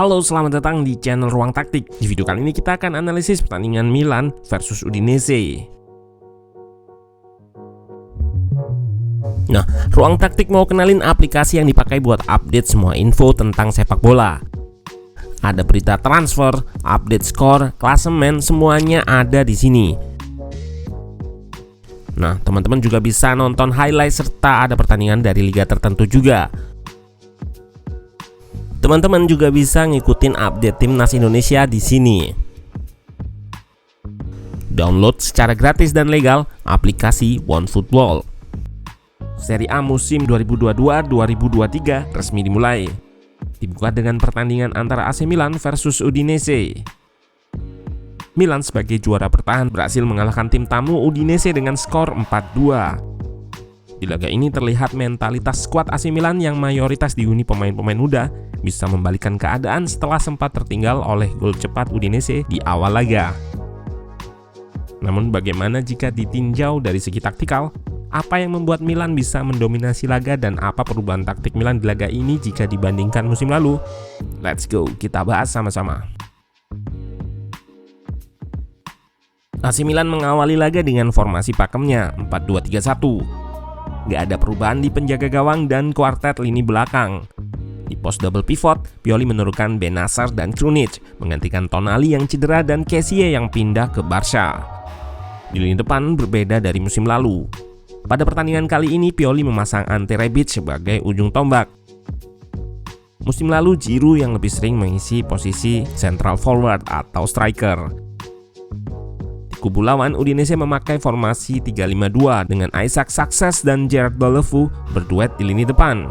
Halo, selamat datang di channel Ruang Taktik. Di video kali ini kita akan analisis pertandingan Milan versus Udinese. Nah, Ruang Taktik mau kenalin aplikasi yang dipakai buat update semua info tentang sepak bola. Ada berita transfer, update skor, klasemen, semuanya ada di sini. Nah, teman-teman juga bisa nonton highlight serta ada pertandingan dari liga tertentu juga. Teman-teman juga bisa ngikutin update timnas Indonesia di sini. Download secara gratis dan legal aplikasi OneFootball. Serie A musim 2022-2023 resmi dimulai. Dibuka dengan pertandingan antara AC Milan versus Udinese. Milan sebagai juara bertahan berhasil mengalahkan tim tamu Udinese dengan skor 4-2. Di laga ini terlihat mentalitas skuad AC Milan yang mayoritas dihuni pemain-pemain muda bisa membalikan keadaan setelah sempat tertinggal oleh gol cepat Udinese di awal laga. Namun bagaimana jika ditinjau dari segi taktikal? Apa yang membuat Milan bisa mendominasi laga dan apa perubahan taktik Milan di laga ini jika dibandingkan musim lalu? Let's go, kita bahas sama-sama. AC Milan mengawali laga dengan formasi pakemnya 4-2-3-1. Gak ada perubahan di penjaga gawang dan kuartet lini belakang. Di pos double pivot, Pioli menurunkan Bennacer dan Krunic, menggantikan Tonali yang cedera dan Kessie yang pindah ke Barca. Di lini depan berbeda dari musim lalu. Pada pertandingan kali ini, Pioli memasang Ante Rebic sebagai ujung tombak. Musim lalu, Giroud yang lebih sering mengisi posisi central forward atau striker. Di kubu lawan, Udinese memakai formasi 3-5-2 dengan Isaac Success dan Gerard Deulofeu berduet di lini depan.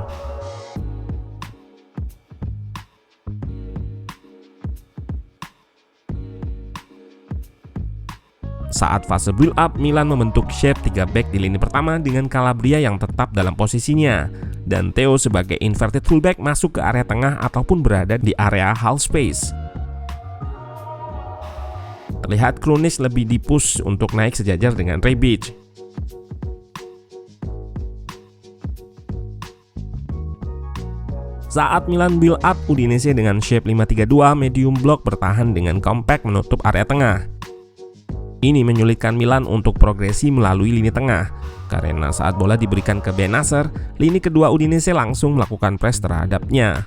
Saat fase build up, Milan membentuk shape 3 back di lini pertama dengan Calabria yang tetap dalam posisinya dan Theo sebagai inverted fullback masuk ke area tengah ataupun berada di area half space. Terlihat Krunic lebih dipush untuk naik sejajar dengan Rebic. Saat Milan build up, Udinese dengan shape 5-3-2 medium block bertahan dengan compact menutup area tengah. Ini menyulitkan Milan untuk progresi melalui lini tengah, karena saat bola diberikan ke Bennacer, lini kedua Udinese langsung melakukan press terhadapnya.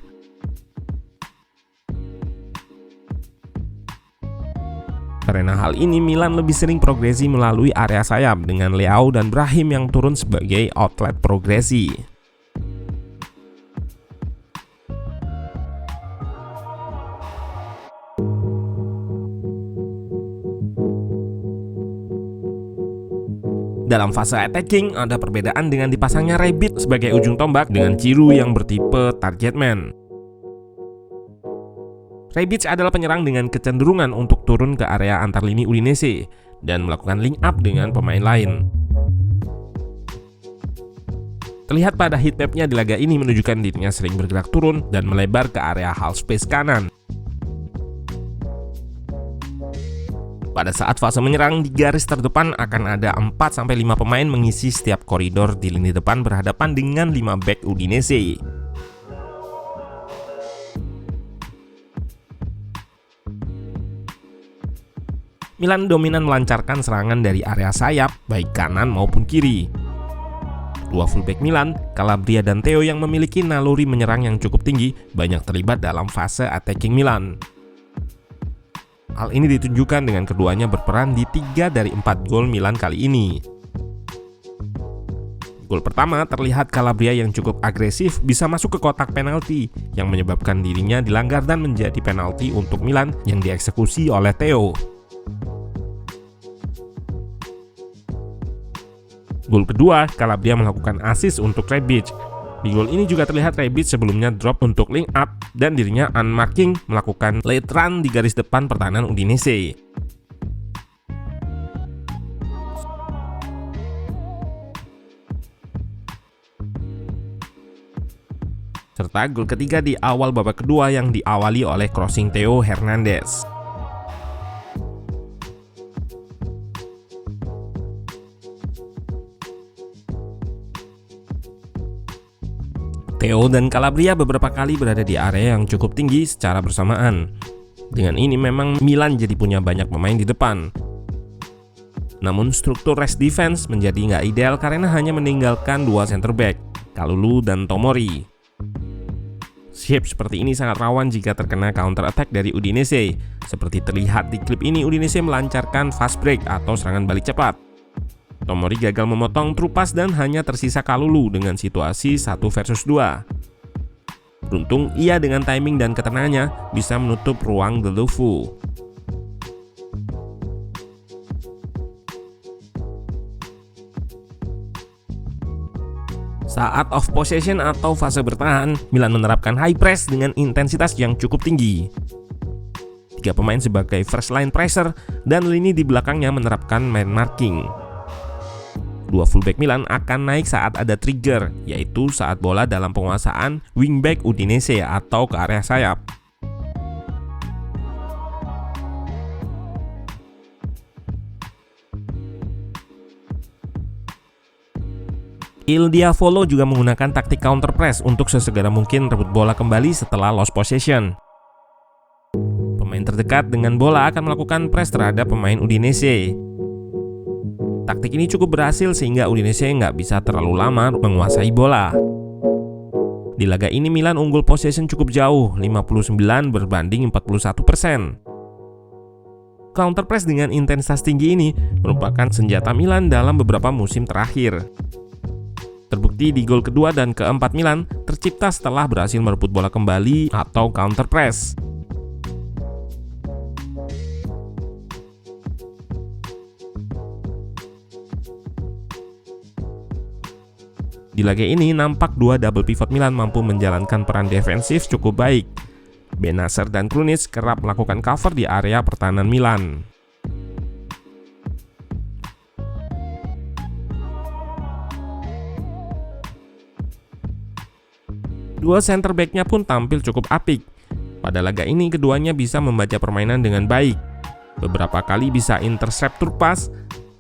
Karena hal ini, Milan lebih sering progresi melalui area sayap dengan Leao dan Brahim yang turun sebagai outlet progresi. Dalam fase attacking, ada perbedaan dengan dipasangnya Rebic sebagai ujung tombak dengan Giroud yang bertipe target man. Rebic adalah penyerang dengan kecenderungan untuk turun ke area antar lini Udinese dan melakukan link up dengan pemain lain. Terlihat pada heatmapnya di laga ini menunjukkan dirinya sering bergerak turun dan melebar ke area half space kanan. Pada saat fase menyerang, di garis terdepan akan ada 4-5 pemain mengisi setiap koridor di lini depan berhadapan dengan 5 back Udinese. Milan dominan melancarkan serangan dari area sayap, baik kanan maupun kiri. Dua fullback Milan, Calabria dan Theo yang memiliki naluri menyerang yang cukup tinggi, banyak terlibat dalam fase attacking Milan. Hal ini ditunjukkan dengan keduanya berperan di 3 dari 4 gol Milan kali ini. Gol pertama terlihat Calabria yang cukup agresif bisa masuk ke kotak penalti yang menyebabkan dirinya dilanggar dan menjadi penalti untuk Milan yang dieksekusi oleh Theo. Gol kedua, Calabria melakukan assist untuk Rebic. Di gol ini juga terlihat Rebic sebelumnya drop untuk link up dan dirinya unmarking melakukan late run di garis depan pertahanan Udinese. Serta gol ketiga di awal babak kedua yang diawali oleh crossing Theo Hernandez. Chievo dan Calabria beberapa kali berada di area yang cukup tinggi secara bersamaan. Dengan ini memang Milan jadi punya banyak pemain di depan. Namun struktur rest defense menjadi nggak ideal karena hanya meninggalkan dua center back, Kalulu dan Tomori. Shape seperti ini sangat rawan jika terkena counter attack dari Udinese. Seperti terlihat di klip ini, Udinese melancarkan fast break atau serangan balik cepat. Tomori gagal memotong true pass dan hanya tersisa Kalulu dengan situasi 1 versus 2. Beruntung ia dengan timing dan ketenangannya bisa menutup ruang Deulofeu. Saat off possession atau fase bertahan, Milan menerapkan high press dengan intensitas yang cukup tinggi. 3 pemain sebagai first line pressure dan lini di belakangnya menerapkan man marking. 2 fullback Milan akan naik saat ada trigger, yaitu saat bola dalam penguasaan wingback Udinese atau ke area sayap. Il Diavolo juga menggunakan taktik counter press untuk sesegera mungkin rebut bola kembali setelah lost possession. Pemain terdekat dengan bola akan melakukan press terhadap pemain Udinese. Taktik ini cukup berhasil sehingga Udinese nggak bisa terlalu lama menguasai bola. Di laga ini Milan unggul possession cukup jauh, 59 berbanding 41%. Counter press dengan intensitas tinggi ini merupakan senjata Milan dalam beberapa musim terakhir. Terbukti di gol kedua dan keempat Milan tercipta setelah berhasil merebut bola kembali atau counter press. Di laga ini nampak 2 double pivot Milan mampu menjalankan peran defensif cukup baik. Bennacer dan Krunic kerap melakukan cover di area pertahanan Milan. Dua center back-nya pun tampil cukup apik. Pada laga ini keduanya bisa membaca permainan dengan baik. Beberapa kali bisa intercept through pass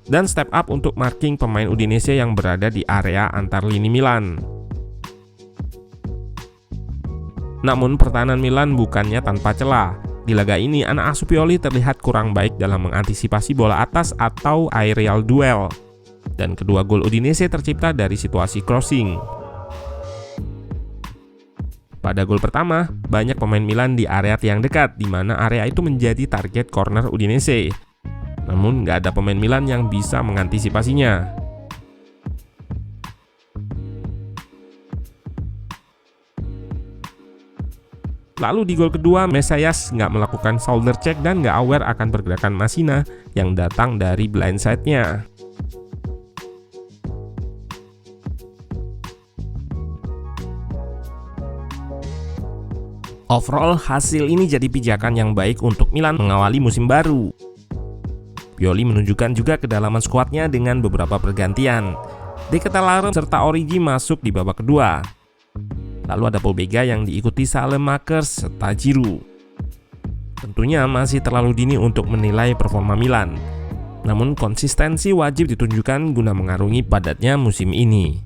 dan step up untuk marking pemain Udinese yang berada di area antar lini Milan. Namun pertahanan Milan bukannya tanpa celah. Di laga ini anak asuh Pioli terlihat kurang baik dalam mengantisipasi bola atas atau aerial duel. Dan kedua gol Udinese tercipta dari situasi crossing. Pada gol pertama, banyak pemain Milan di area tiang dekat, di mana area itu menjadi target corner Udinese. Namun nggak ada pemain Milan yang bisa mengantisipasinya. Lalu di gol kedua, Mesias nggak melakukan shoulder check dan nggak aware akan pergerakan Masina yang datang dari blindside-nya. Overall, hasil ini jadi pijakan yang baik untuk Milan mengawali musim baru. Pioli menunjukkan juga kedalaman skuadnya dengan beberapa pergantian. De Ketelaere serta Origi masuk di babak kedua. Lalu ada Paul Bega yang diikuti Saelemaekers serta Giroud. Tentunya masih terlalu dini untuk menilai performa Milan. Namun konsistensi wajib ditunjukkan guna mengarungi padatnya musim ini.